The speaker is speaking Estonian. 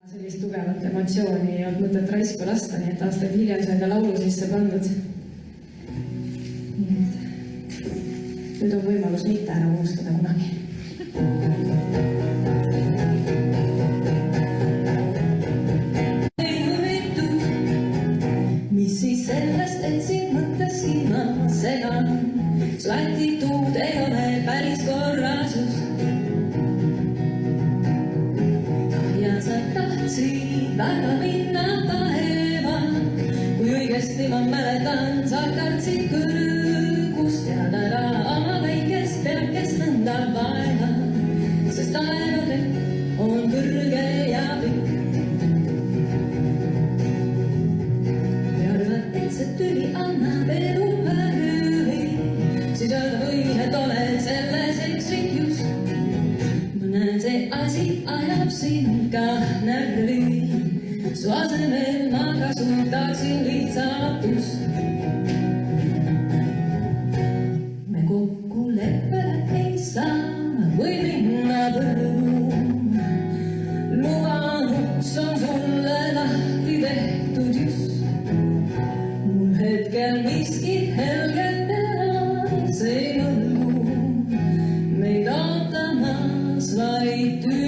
Sellist tugevat emotsiooni ei olnud mõtet raisku lasta, nii et aastaid hiljem sai ta laulu sisse pandud. Nii et nüüd on võimalus mitte ära unustada kunagi. Mis siis sellest, et sind mõtlesin ma segan, su attituud ei ole päris korrasus. Sa tahtsid väga minna päeva, kui õigesti ma mäletan, sa kartsid kõrgust ja täna oma väikest peakest nõnda vaeva, sest taevadel on kõrge ja pikk. Kui arvad, et see tüli annab elu värvi, siis öelda võin, et olen selles ekslik just. Näen, see asi ajab sind ka närvi, su asemel ma kasutaksin lihtsatust. Me kokkuleppele ei saa või minna põrgu, lubanuks on sulle lahti tehtud just. Mul hetkel miskid helged peas ei mõlgu, meid ootamas vaid tüü.